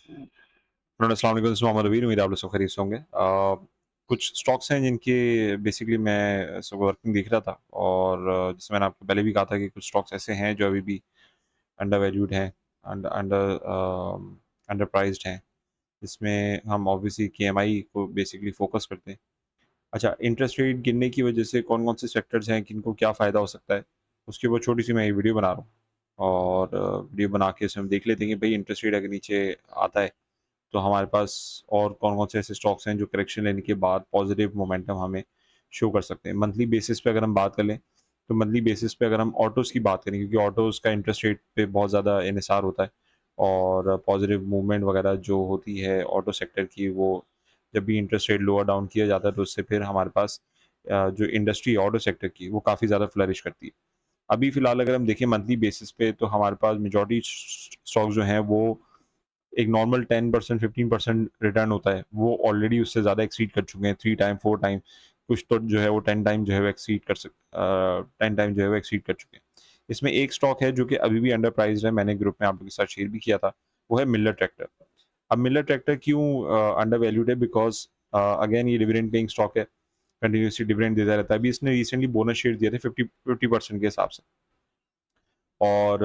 अस्सलाम वालेकुम, this is Mohammad अबीर, उम्मीद है आप लोग सब खैरियत से होंगे। कुछ स्टॉक्स हैं जिनके बेसिकली मैं सब वर्किंग देख रहा था और जैसे मैंने आपको पहले भी कहा था कि कुछ स्टॉक्स ऐसे हैं जो अभी भी अंडर वैल्यूड हैं, अंडर प्राइस्ड हैं, जिसमें हम ऑब्वियसली केएमआई को बेसिकली फोकस करते हैं। अच्छा, इंटरेस्ट रेट गिरने की वजह से कौन-कौन से सेक्टर्स हैं, किनको क्या फ़ायदा हो सकता है, उसके ऊपर छोटी-सी मैं ये वीडियो बना रहा हूँ और वीडियो बना के इसमें हम देख लेते हैं कि भई इंटरेस्ट रेट अगर नीचे आता है तो हमारे पास और कौन-कौन से ऐसे स्टॉक्स हैं जो करेक्शन लेने के बाद पॉजिटिव मोमेंटम हमें शो कर सकते हैं। मंथली बेसिस पे अगर हम बात कर लें, तो मंथली बेसिस पे अगर हम ऑटोज़ की बात करें क्योंकि ऑटोज़ का इंटरेस्ट रेट पे बहुत ज़्यादा इन्हिसार होता है और पॉजिटिव मूवमेंट वगैरह जो होती है ऑटो सेक्टर की वो जब भी इंटरेस्ट रेट लोअर डाउन किया जाता है तो उससे फिर हमारे पास जो इंडस्ट्री है ऑटो सेक्टर की वो काफ़ी ज़्यादा फ्लरिश करती है। अभी फ़िलहाल अगर हम देखें मंथली बेसिस पे तो हमारे पास मेजॉरिटी स्टॉक्स जो हैं वो एक नॉर्मल 10% 15% रिटर्न होता है, वो ऑलरेडी उससे ज़्यादा एक्सीड कर चुके हैं 3 टाइम, 4 टाइम, कुछ तो जो है वो 10 टाइम जो है वो 10 टाइम जो है वो एक्सीड कर चुके हैं। इसमें एक स्टॉक है जो कि अभी भी अंडर प्राइस्ड है, मैंने ग्रुप में आप लोगों के साथ शेयर भी किया था, वो है मिलर ट्रैक्टर। अब मिलर ट्रैक्टर क्यों अंडर वैल्यूड है बिकॉज़ अगेन ये डिविडेंड पेइंग स्टॉक है, कंटिन्यूअसली डिविडेंड देता रहता है। अभी इसने रिसेंटली बोनस शेयर दिए थे 50% के हिसाब से। और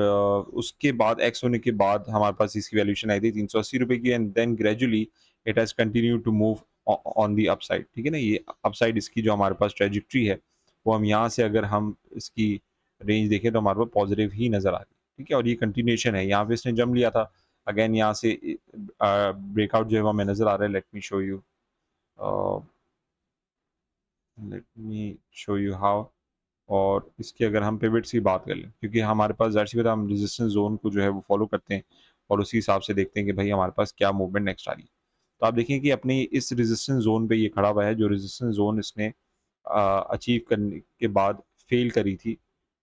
उसके बाद एक्स होने के बाद हमारे पास इसकी वैल्यूएशन आई थी ₹380 की and then gradually it has continued to move on the upside, ठीक है ना? ये अपसाइड इसकी जो हमारे पास ट्रैजेक्टरी है, वो हम यहाँ से अगर हम इसकी रेंज देखें तो हमारे पास पॉजिटिव ही नज़र आ रही है, ठीक है? और ये कंटिन्यूएशन है, यहाँ पे इसने जम लिया था, अगेन यहाँ से ब्रेकआउट जो है वो हमें नज़र आ रहा है, uh, let me show you how. और इसकी अगर हम पिवट्स की बात कर लें क्योंकि हमारे पास ज़ाहिर-सी बात है हम रेजिस्टेंस ज़ोन को जो है वो फ़ॉलो करते हैं और उसी हिसाब से देखते हैं कि भई हमारे पास क्या मूवमेंट नेक्स्ट आ रही है। तो आप देखिए कि अपनी इस रेजिस्टेंस ज़ोन पे ये खड़ा हुआ है जो रेजिस्टेंस ज़ोन इसने अचीव करने के बाद फ़ेल करी थी,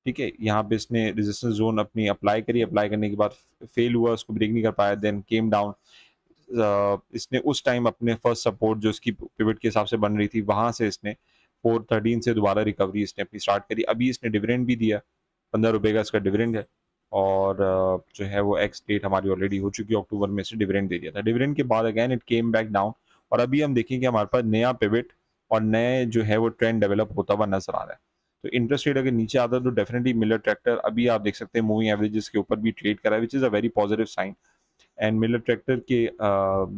ठीक है? यहाँ पे इसने रेजिस्टेंस ज़ोन अपनी अप्लाई करी, अप्लाई करने के बाद फ़ेल हुआ, उसको ब्रेक नहीं कर पाया, देन केम डाउन। इसने उस टाइम अपने फर्स्ट सपोर्ट जो इसकी पिवट के हिसाब से बन रही थी, वहाँ से इसने 413 से दोबारा रिकवरी इसने अपनी स्टार्ट करी। अभी इसने डिविडेंड भी दिया, ₹15 का इसका डिविडेंड है और जो है वो एक्स डेट हमारी ऑलरेडी हो चुकी है, अक्टूबर में इसने डिविडेंड दे दिया था। डिविडेंड के बाद again it came back down और अभी हम देखें कि हमारे पास नया पिवट और नए जो है वो ट्रेंड डेवलप होता हुआ नज़र आ रहा है। तो इंटरेस्ट रेट अगर नीचे आता है तो डेफिनिटली मिलर ट्रैक्टर अभी आप देख सकते हैं मूविंग एवरेजेस के ऊपर भी ट्रेड कर रहा है, which is a very positive sign. And Miller tractor के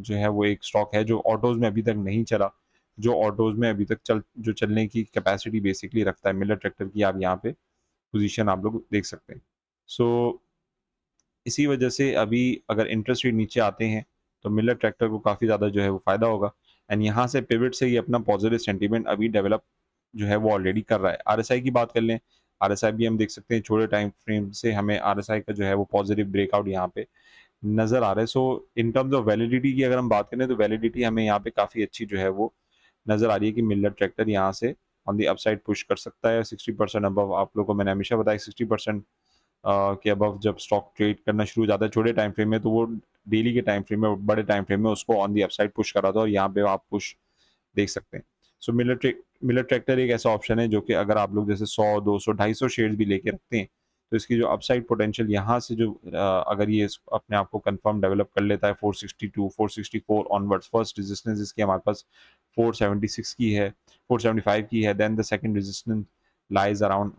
जो है वो एक स्टॉक है जो ऑटोज़ में अभी तक नहीं चला, जो ऑटोज़ में अभी तक जो चलने की कैपेसिटी बेसिकली रखता है, मिलर ट्रैक्टर की आप यहाँ पे पोज़ीशन आप लोग देख सकते हैं। सो इसी वजह से अभी अगर इंटरेस्ट रेट नीचे आते हैं, तो मिलर ट्रैक्टर को काफ़ी ज़्यादा जो है वो फ़ायदा होगा एंड यहाँ से पिवट से ये अपना पॉज़िटिव सेंटीमेंट अभी डेवलप जो है वो ऑलरेडी कर रहा है। आरएसआई की बात कर लें, आरएसआई भी हम देख सकते हैं छोटे टाइम फ्रेम से हमें आरएसआई का जो है वो पॉज़िटिव ब्रेकआउट यहाँ पे नज़र आ रहा है। सो इन टर्म्स ऑफ वैलिडिटी की अगर हम बात करें तो वैलिडिटी हमें यहाँ पे काफ़ी अच्छी जो है वो नज़र आ रही है कि मिलर ट्रैक्टर यहाँ से ऑन द अपसाइड पुश कर सकता है। 60% अबव आप लोगों को मैंने हमेशा बताया 60% के अबव जब स्टॉक ट्रेड करना शुरू हो जाता है छोटे टाइम फ्रेम में तो वो डेली के टाइम फ्रेम में, बड़े टाइम फ्रेम में उसको ऑन द अपसाइड पुश कर रहा था और यहाँ पे आप पुश देख सकते हैं। सो मिलर ट्रैक्टर एक ऐसा ऑप्शन है जो कि अगर आप लोग जैसे 100, 200, 250 शेयर्स भी लेके रखते हैं, तो इसकी जो अपसाइड पोटेंशियल यहाँ से जो अगर ये अपने आप को कंफर्म डेवलप कर लेता है 462, 464 ऑनवर्ड्स, फर्स्ट रेजिस्टेंस इसकी हमारे पास 476 की है, 475 की है, then the second resistance lies around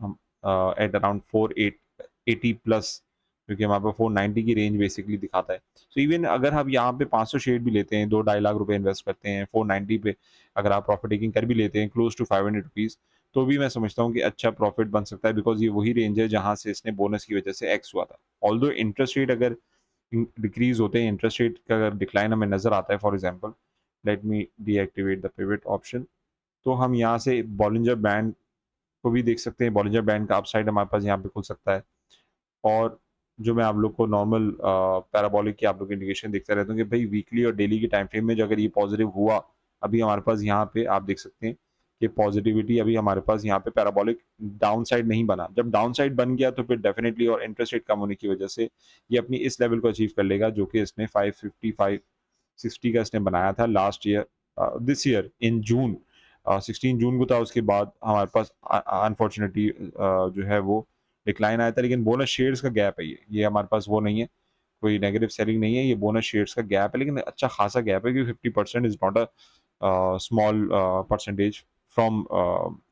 at around 480 plus क्योंकि हमारे पास 490 की रेंज बेसिकली दिखाता है। सो इवन अगर हम यहाँ पे 500 शेयर भी लेते हैं, 2 ढाई लाख रुपए इन्वेस्ट करते हैं, 490 पे अगर आप प्रॉफिट टेकिंग कर भी लेते हैं क्लोज टू 500 रुपीज़, तो भी मैं समझता हूँ कि अच्छा प्रॉफिट बन सकता है बिकॉज़ ये वही रेंज है जहाँ से इसने बोनस की वजह से एक्स हुआ था। ऑल्दो इंटरेस्ट रेट अगर डिक्रीज़ होते हैं, इंटरेस्ट रेट का अगर डिक्लाइन हमें नज़र आता है for example, let me deactivate the pivot option, तो हम यहाँ से बॉलिंजर बैंड को भी देख सकते हैं, बॉलिंजर बैंड का अपसाइड हमारे पास यहाँ पे खुल सकता है। और जो मैं आप लोग को नॉर्मल पैराबोलिक की आप लोग इंडिकेशन देखता रहता हूँ कि भाई वीकली और डेली के टाइम फ्रेम में जो अगर ये पॉजिटिव हुआ, अभी हमारे पास यहाँ पे आप देख सकते हैं कि पॉजिटिविटी अभी हमारे पास यहाँ पे पैराबोलिक डाउन साइड नहीं बना। जब डाउन साइड बन गया तो फिर डेफिनिटली और इंटरेस्ट रेट कम होने की वजह से ये अपनी इस लेवल को अचीव कर लेगा जो कि इसने 555 60 का इसने बनाया था last year, this year in June, 16 जून को था। उसके बाद हमारे पास अनफॉर्चुनेटली जो है वो डिक्लाइन आया था, लेकिन बोनस शेयर्स का गैप है ये हमारे पास वो नहीं है। कोई नेगेटिव सेलिंग नहीं है, ये बोनस शेयर्स का गैप है, लेकिन अच्छा खासा गैप है, क्योंकि 50% is not a small percentage from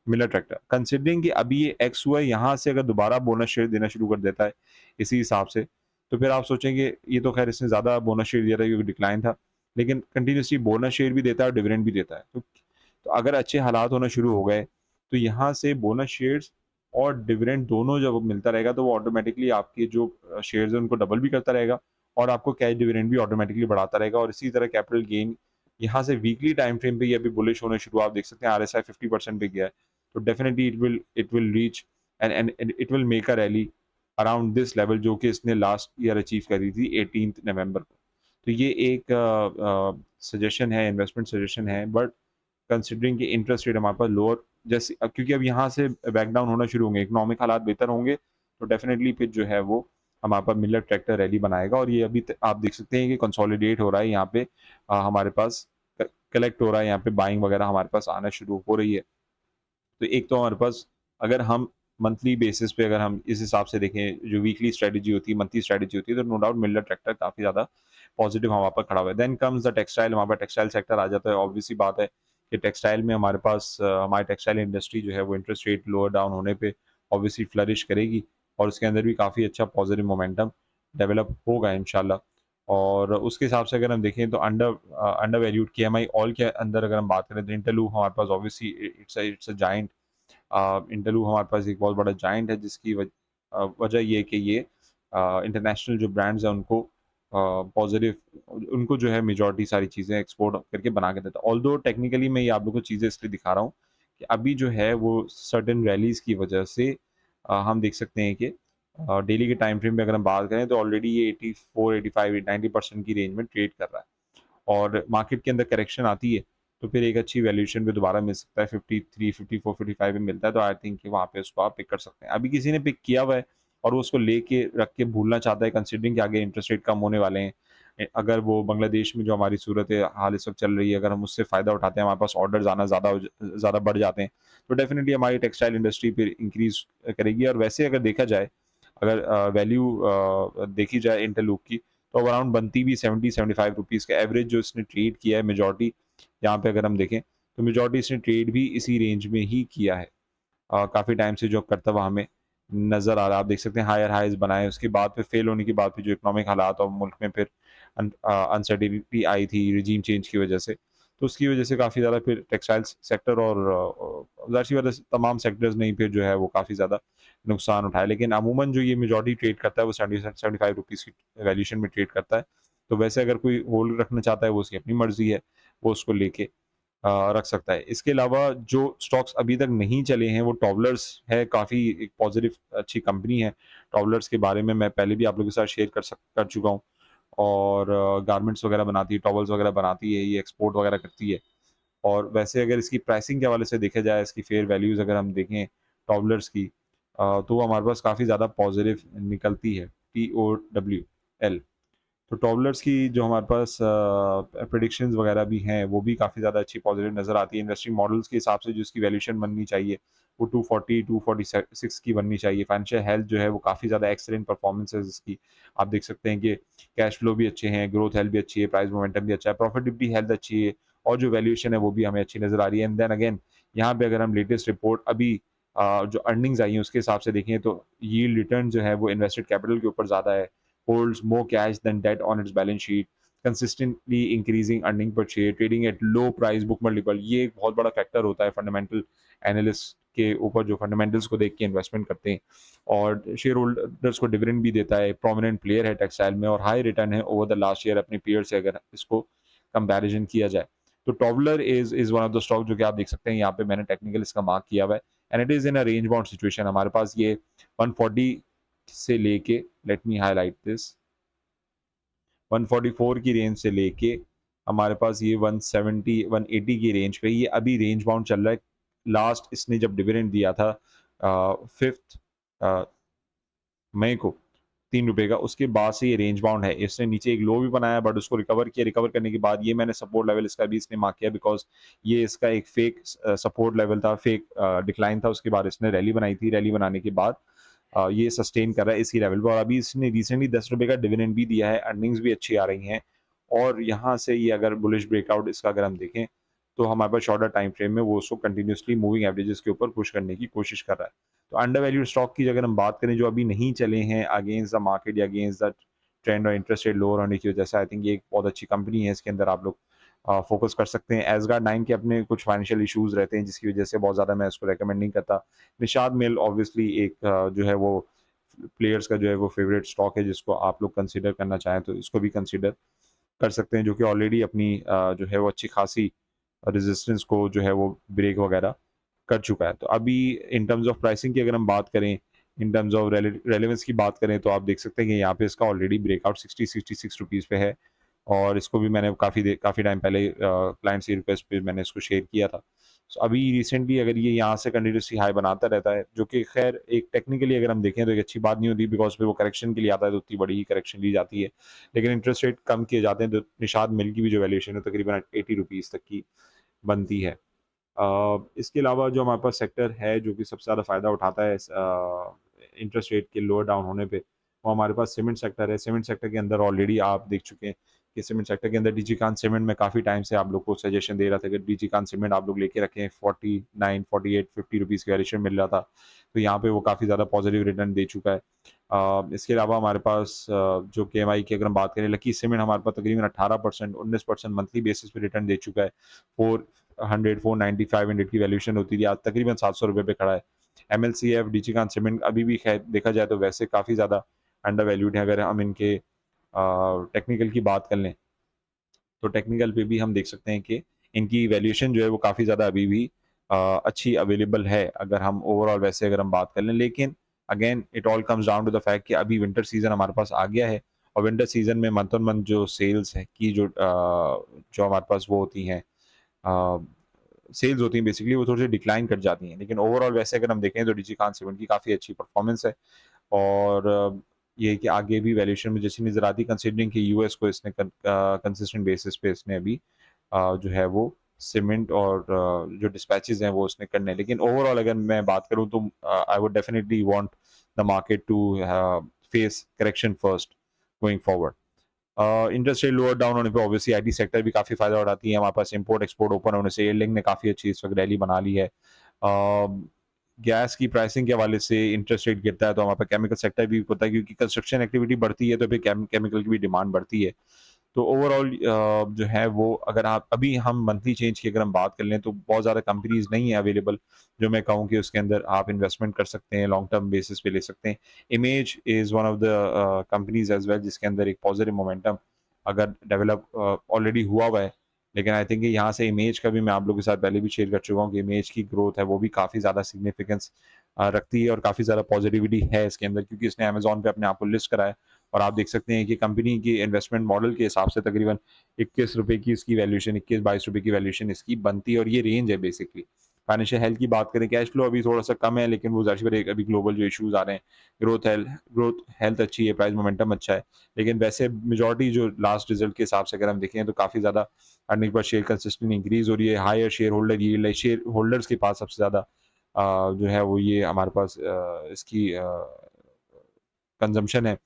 Miller tractor. Considering कि अभी ये एक्स हुआ है, यहाँ से अगर दोबारा बोनस शेयर देना शुरू कर देता है इसी हिसाब से, तो फिर आप सोचेंगे ये तो खैर इसने ज़्यादा बोनस शेयर दिया था क्योंकि डिक्लाइन था, लेकिन कंटिन्यूअसली बोनस शेयर भी देता है और डिविडेंड भी देता है। तो अगर अच्छे हालात होना शुरू हो गए, तो यहाँ से बोनस शेयर्स और डिविडेंड दोनों जब मिलता रहेगा, तो वो ऑटोमैटिकली आपके जो शेयर्स हैं उनको डबल भी करता रहेगा और आपको कैश डिविडेंड भी ऑटोमैटिकली बढ़ाता रहेगा, और इसी तरह कैपिटल गेन यहाँ से वीकली टाइम फ्रेम पे ये अभी बुलिश होना शुरू, आप देख सकते हैं आरएसआई 50% पे गया है। तो definitely it will reach and it will make a rally around this level, जो कि इसने लास्ट ईयर अचीव करी थी 18th नवंबर को। तो ये एक सजेशन है, इन्वेस्टमेंट सजेशन है, बट कंसिडरिंग कि इंटरेस्ट रेट हमारे पास लोअर, जैसे अब क्योंकि अब यहाँ से बैक डाउन होना शुरू होंगे, इकोनॉमिक हालात बेहतर होंगे, तो डेफिनिटली फिर जो है वो हमारे पास मिलर ट्रैक्टर रैली बनाएगा, और ये अभी आप देख सकते हैं कि कंसोलिडेट हो रहा है यहाँ पे, हमारे पास कलेक्ट हो रहा है यहाँ पे, बाइंग वगैरह हमारे पास आना शुरू हो रही है। तो एक तो हमारे पास, अगर हम मंथली बेसिस पे अगर हम इस हिसाब से देखें, जो वीकली स्ट्रेटजी होती है, मंथली स्ट्रेटजी होती है, तो नो डाउट मिलर ट्रैक्टर काफ़ी ज़्यादा पॉजिटिव हमारे पास खड़ा हुआ है। देन कम्स द टेक्सटाइल, हमारे पास टेक्सटाइल सेक्टर आ जाता है। ऑब्वियस सी बात है कि टेक्सटाइल में हमारे पास हमारी टेक्सटाइल इंडस्ट्री जो है वो इंटरेस्ट रेट लोअर डाउन होने पे ऑब्वियसली फ्लरिश करेगी, और उसके अंदर भी काफ़ी अच्छा पॉजिटिव मोमेंटम डेवलप होगा इंशाल्लाह। और उसके हिसाब से अगर हम देखें तो अंडर वैल्यूड केएमआई ऑल के अंदर अगर हम बात करें, तो इंटरलूप हमारे पास obviously it's a giant, Interloop हमारे पास एक बहुत बड़ा जायंट है, जिसकी वजह ये है कि ये इंटरनेशनल जो ब्रांड्स हैं उनको पॉजिटिव, उनको जो है मेजॉरिटी सारी चीज़ें एक्सपोर्ट करके बना के देता है। ऑल्दो टेक्निकली मैं ये आप लोगों को चीज़ें इसलिए दिखा रहा हूँ कि अभी जो है वो सर्टेन रैलीज़ की वजह से हम देख सकते हैं कि डेली के टाइम फ्रेम में अगर हम बात करें, तो ऑलरेडी ये 84, 85, 90% की रेंज में ट्रेड कर रहा है, और मार्केट के अंदर करेक्शन आती है, तो फिर एक अच्छी वैल्यूएशन पे दोबारा मिल सकता है, 53, 54, 55 में मिलता है, तो आई थिंक कि वहाँ पे उसको आप पिक कर सकते हैं। अभी किसी ने पिक किया हुआ है और वो उसको लेके रख के भूलना चाहता है, कंसिडरिंग कि आगे इंटरेस्ट रेट कम होने वाले हैं। अगर वो बांग्लादेश में जो हमारी सूरत है हाल इस वक़्त चल रही है, अगर हम उससे फ़ायदा उठाते हैं, हमारे पास ऑर्डर्स आना ज़्यादा बढ़ जाते हैं, तो डेफ़िनिटली हमारी टेक्सटाइल इंडस्ट्री फिर इंक्रीज़ करेगी। और वैसे अगर देखा जाए, अगर वैल्यू देखी जाए इंटरलूक की, तो अराउंड बनती भी 70-75 रुपीज़ का एवरेज जो इसने ट्रेड किया है मेजॉरिटी, यहाँ पे अगर हम देखें, तो मेजॉरिटी इसने ट्रेड भी इसी रेंज में ही किया है। काफ़ी टाइम से जो करता हुआ हमें नज़र आ रहा है। आप देख सकते हैं हायर हाइज़ बनाए, उसके बाद फिर फेल होने के बाद फिर जो इकोनॉमिक हालात और मुल्क में फिर अनसर्टेनिटी आई थी रिजीम चेंज की वजह से, तो उसकी वजह से काफ़ी ज़्यादा फिर टेक्सटाइल सेक्टर और ज़ाहिर-सी बात है तमाम सेक्टर्स ने ही फिर जो है वो काफ़ी ज़्यादा नुकसान उठाया। लेकिन अमूमन जो ये मेजॉरिटी ट्रेड करता है वो 75 रुपीज़ की वैल्यूएशन में ट्रेड करता है। तो वैसे अगर कोई होल्ड रखना चाहता है, वो उसकी अपनी मर्ज़ी है, वो उसको लेके रख सकता है। इसके अलावा जो स्टॉक्स अभी तक नहीं चले हैं, वो टॉवलर्स है, काफ़ी एक पॉज़िटिव अच्छी कंपनी है। टॉवलर्स के बारे में मैं पहले भी आप लोगों के साथ शेयर कर चुका हूँ, और गारमेंट्स वगैरह बनाती है, टॉवल्स वगैरह बनाती है, ये एक्सपोर्ट वगैरह करती है। और वैसे अगर इसकी प्राइसिंग के हवाले से देखा जाए, इसकी फेयर वैल्यूज़ अगर हम देखें टॉवलर्स की, तो वो हमारे पास काफ़ी ज़्यादा पॉज़िटिव निकलती है, TOWL। तो टॉवलर्स की जो हमारे पास प्रेडिक्शंस वगैरह भी हैं, वो भी काफ़ी ज़्यादा अच्छी पॉजिटिव नज़र आती है। इन्वेस्टिंग मॉडल्स के हिसाब से जो इसकी वैल्यूएशन बननी चाहिए, वो 240, 246 की बननी चाहिए। फाइनेंशियल हेल्थ जो है वो काफ़ी ज़्यादा एक्सीलेंट परफॉर्मेंस है इसकी। आप देख सकते हैं कि कैश फ्लो भी अच्छे हैं, ग्रोथ हेल्थ भी अच्छी है, प्राइस मोमेंटम भी अच्छा है, प्रॉफिटेबिलिटी हेल्थ अच्छी है, और जो वैल्यूएशन है वो भी हमें अच्छी नज़र आ रही है। एंड देन अगेन यहाँ पे अगर हम लेटेस्ट रिपोर्ट अभी जो अर्निंग्स आई हैं उसके हिसाब से देखें, तो यील्ड रिटर्न जो है वो इन्वेस्टेड कैपिटल के ऊपर ज़्यादा है, holds more cash than debt on its balance sheet, consistently increasing earning per share, trading at low price book multiple। ये एक बहुत बड़ा फैक्टर होता है फंडामेंटल एनालिस्ट के ऊपर, जो फंडामेंटल्स को देख के इन्वेस्टमेंट करते हैं, और शेयर होल्डर्स को डिविडेंड भी देता है, प्रोमिनेंट प्लेयर है टेक्सटाइल में, और हाई रिटर्न है ओवर द लास्ट ईयर अपने पीयर से अगर इसको कंपैरिजन किया जाए। तो Towellers is one of the stock जो कि आप देख सकते हैं यहाँ पे मैंने टेक्निकल इसका मार्क किया हुआ है, and it is in a range bound situation. हमारे पास ये 140 से लेके, लेट मी हाइलाइट दिस, 144 की रेंज से लेके हमारे पास ये 170 180 की रेंज पे ये अभी रेंज बाउंड चल रहा है। लास्ट इसने जब डिविडेंड दिया था 5th मई को ₹3 का, उसके बाद से ये रेंज बाउंड है। इसने नीचे एक लो भी बनाया, बट उसको रिकवर किया, रिकवर करने के बाद ये मैंने सपोर्ट लेवल इसका भी इसने मार्क किया, बिकॉज़ ये इसका एक फेक सपोर्ट लेवल था, फेक डिक्लाइन था। उसके बाद इसने रैली बनाई थी, रैली बनाने के बाद ये सस्टेन कर रहा है इसी लेवल पे और अभी इसने रिसेंटली ₹10 का डिविडेंड भी दिया है, अर्निंग्स भी अच्छी आ रही हैं और यहाँ से ये अगर बुलिश ब्रेकआउट इसका अगर हम देखें, तो हमारे पास शॉर्टर टाइम फ्रेम में वो उसको कंटिन्यूअसली मूविंग एवरेजेस के ऊपर पुश करने की कोशिश कर रहा है। तो अंडर वैल्यूड स्टॉक की अगर हम बात करें जो अभी नहीं चले हैं अगेंस्ट द मार्केट या अगेंस्ट द ट्रेंड और इंटरेस्ट रेट लोअर होने की वजह से आई थिंक ये एक बहुत अच्छी कंपनी है, इसके अंदर आप लोग फ़ोकस कर सकते हैं। एसगार्ड 9 के अपने कुछ फाइनेंशियल इश्यूज़ रहते हैं जिसकी वजह से बहुत ज़्यादा मैं इसको रिकमेंड नहीं करता। निषाद मिल ऑब्वियसली एक जो है वो प्लेयर्स का जो है वो फेवरेट स्टॉक है जिसको आप लोग कंसीडर करना चाहें तो इसको भी कंसीडर कर सकते हैं जो कि ऑलरेडी अपनी जो है वो अच्छी खासी रेजिस्टेंस को जो है वो ब्रेक वगैरह कर चुका है। तो अभी इन टर्म्स ऑफ प्राइसिंग की अगर हम बात करें, इन टर्म्स ऑफ रेलेवेंस की बात करें तो आप देख सकते हैं कि यहाँ पे इसका ऑलरेडी ब्रेकआउट 60-66 रुपीज़ पे है और इसको भी मैंने काफ़ी टाइम पहले क्लाइंट से रिक्वेस्ट पे मैंने इसको शेयर किया था। सो अभी रिसेंटली अगर ये यहाँ से कंटिन्यूअसली हाई बनाता रहता है, जो कि ख़ैर एक टेक्निकली अगर हम देखें तो एक अच्छी बात नहीं होती बिकॉज़ फिर वो करेक्शन के लिए आता है तो उतनी बड़ी ही करेक्शन ली जाती है। लेकिन इंटरेस्ट रेट कम किए जाते हैं तो निषाद मिल की भी जो वैल्यूएशन है तकरीबन 80 रुपीज़ तक की बनती है। इसके अलावा जो हमारे पास सेक्टर है जो कि सबसे ज़्यादा फ़ायदा उठाता है इंटरेस्ट रेट के लोअर डाउन होने पे, वो हमारे पास सीमेंट सेक्टर है। सीमेंट सेक्टर के अंदर ऑलरेडी आप देख चुके हैं कि सीमेंट सेक्टर के अंदर डीजीकांत सीमेंट में काफ़ी टाइम से आप लोग को सजेशन दे रहा था कि डीजीकांत सीमेंट आप लोग लेके रखें 49, 48, 50 रुपीज़ की वैल्यूएशन मिल रहा था। तो यहाँ पे वो काफ़ी ज़्यादा पॉजिटिव रिटर्न दे चुका है। इसके अलावा हमारे पास जो केएमआई की अगर हम बात करें, लकी सीमेंट हमारे पास तकरीबन 18%, 19% मंथली बेसिस पे रिटर्न दे चुका है। 400, 490, 500 की वैल्यूएशन होती थी, आज तकरीबन ₹700 पे खड़ा है। एमएलसीएफ, डीजीकांत सीमेंट अभी भी खैर देखा जाए तो वैसे काफ़ी ज़्यादा अंडर वैल्यूड है। अगर हम इनके टेक्निकल की बात कर लें, तो टेक्निकल पे भी हम देख सकते हैं कि इनकी वैल्यूएशन जो है वो काफ़ी ज़्यादा अभी भी अच्छी अवेलेबल है, अगर हम ओवरऑल वैसे अगर हम बात कर लें। लेकिन again it all comes down to the fact कि अभी विंटर सीज़न हमारे पास आ गया है और विंटर सीज़न में मंथ ऑन मंथ जो सेल्स है की जो हमारे पास वो होती हैं अ, सेल्स होती हैं बेसिकली वो थोड़ी-सी डिक्लाइन कर जाती हैं। लेकिन ओवरऑल वैसे अगर हम देखें तो डिजिकान 7 की काफ़ी अच्छी परफ़ॉर्मेंस है और ये है कि आगे भी वैल्यूएशन में जैसी नज़र आती है कंसिडरिंग कि यूएस को इसने कंसिस्टेंट बेसिस पे इसने अभी जो है वो सीमेंट और जो डिस्पैचेज़ हैं वो उसने करने हैं। लेकिन ओवरऑल अगर मैं बात करूँ तो I would definitely want the market to face correction first going forward. Interest rate lower down होने पे ऑब्वियसली आईटी सेक्टर भी काफ़ी फ़ायदा उठाती है। हमारे पास इम्पोर्ट एक्सपोर्ट ओपन होने से एयरलिंक ने काफ़ी अच्छी इस वक़्त रैली बना ली है। गैस की प्राइसिंग के हवाले से इंटरेस्ट रेट गिरता है तो हमारे पास केमिकल सेक्टर भी होता है क्योंकि कंस्ट्रक्शन एक्टिविटी बढ़ती है तो फिर केमिकल की भी डिमांड बढ़ती है। तो ओवरऑल जो है वो अगर आप अभी हम मंथली चेंज की अगर हम बात कर लें तो बहुत ज़्यादा कंपनीज़ नहीं है अवेलेबल जो मैं कहूँ कि उसके अंदर आप इन्वेस्टमेंट कर सकते हैं, लॉन्ग टर्म बेसिस पे ले सकते हैं। Image is one of the companies as well जिसके अंदर एक पॉजिटिव मोमेंटम अगर डेवलप ऑलरेडी हुआ है। लेकिन आई थिंक यहाँ से इमेज का भी मैं आप लोगों के साथ पहले भी शेयर कर चुका हूँ कि इमेज की ग्रोथ है वो भी काफ़ी ज़्यादा सिग्निफिकेंस रखती है और काफ़ी ज़्यादा पॉजिटिविटी है इसके अंदर क्योंकि इसने अमेज़न पे अपने आप को लिस्ट करा है। और आप देख सकते हैं कि कंपनी की इन्वेस्टमेंट मॉडल के हिसाब से तकरीबन ₹21 की इसकी वैल्यूएशन, ₹21-22 की वैल्यूएशन इसकी बनती है और ये रेंज है बेसिकली। फाइनेंशियल हेल्थ की बात करें, कैश फ्लो अभी थोड़ा-सा कम है लेकिन वो ज़ाहिर-सी बात है अभी ग्लोबल जो इश्यूज़ आ रहे हैं, ग्रोथ हेल्थ अच्छी है, प्राइस मोमेंटम अच्छा है। लेकिन वैसे मेजॉरिटी जो लास्ट रिजल्ट के हिसाब से अगर हम देखें तो काफ़ी ज़्यादा earning per share consistently increase हो रही है, हायर शेयर होल्डर यील्ड है, शेयर होल्डर्स के पास सबसे ज़्यादा जो है वो ये हमारे पास इसकी कंज़म्पशन है।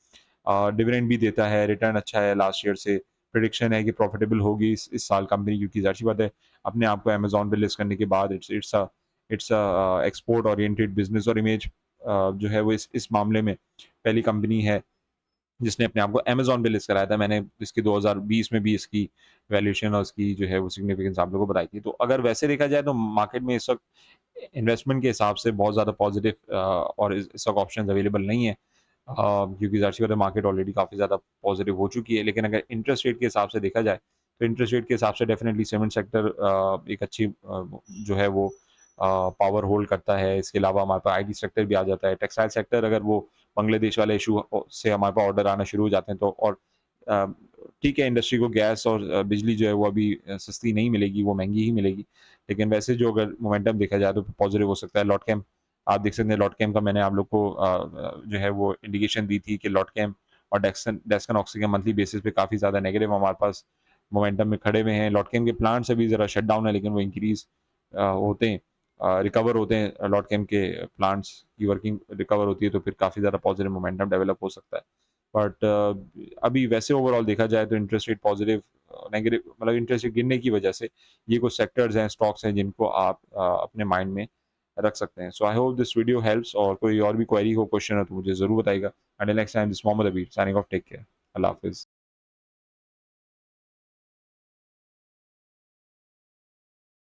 डिविडेंड भी देता है, रिटर्न अच्छा है लास्ट ईयर से। प्रेडिक्शन है कि प्रॉफिटेबल होगी इस साल कंपनी क्योंकि ज़ाहिर-सी बात है, अपने आप को अमेज़न पे लिस्ट करने के बाद it's a export oriented business और इमेज जो है वो इस मामले में पहली कंपनी है जिसने अपने आप को अमेज़न पे लिस्ट कराया था। मैंने इसकी 2020 में भी इसकी वैल्यूएशन और इसकी जो है वो सिग्निफिकेंस आप लोगों को बताई थी। तो अगर वैसे देखा जाए तो मार्केट में इस वक़्त इन्वेस्टमेंट के हिसाब से बहुत ज़्यादा पॉज़िटिव और इस वक़्त ऑप्शंस अवेलेबल नहीं है। क्योंकि ज़ाहिर-सी बात है मार्केट ऑलरेडी काफ़ी ज़्यादा पॉज़िटिव हो चुकी है। लेकिन अगर इंटरेस्ट रेट के हिसाब से देखा जाए, तो इंटरेस्ट रेट के हिसाब से डेफ़िनिटली सीमेंट सेक्टर एक अच्छी जो है वो पावर होल्ड करता है। इसके अलावा हमारे पास आईटी सेक्टर भी आ जाता है। टेक्सटाइल सेक्टर अगर वो बांग्लादेश वाले इश्यू से हमारे पास ऑर्डर आना शुरू हो जाते हैं तो और अ, ठीक है इंडस्ट्री को गैस और बिजली जो है वो अभी सस्ती नहीं मिलेगी, वो महँगी ही मिलेगी। लेकिन वैसे जो अगर मोमेंटम देखा जाए तो पॉज़िटिव हो सकता है। लॉटकेम आप देख सकते हैं लॉटकेम का मैंने आप लोग को जो है वो इंडिकेशन दी थी कि लॉटकेम और डेक्सन ऑक्सी के मंथली बेसिस पे काफ़ी ज़्यादा नेगेटिव हमारे पास मोमेंटम में खड़े हुए हैं। लॉटकेम के प्लांट्स अभी ज़रा शट डाउन है लेकिन वो इंक्रीज़ होते हैं। रिकवर होते हैं लॉट केम के प्लांट्स की वर्किंग रिकवर होती है तो फिर काफ़ी ज़्यादा पॉजिटिव मोमेंटम डेवलप हो सकता है। बट अभी वैसे ओवरऑल देखा जाए तो इंटरेस्ट रेट पॉजिटिव नेगेटिव मतलब इंटरेस्ट रेट गिरने की वजह से ये कुछ सेक्टर्स हैं, स्टॉक्स हैं जिनको आप अपने माइंड में रख सकते हैं। So I hope this video helps और कोई और भी क्वेरी हो, क्वेश्चन हो तो मुझे ज़रूर बताइएगा। Until next time this Mohammad Abir signing off take care. अल्लाह हाफ़िज़।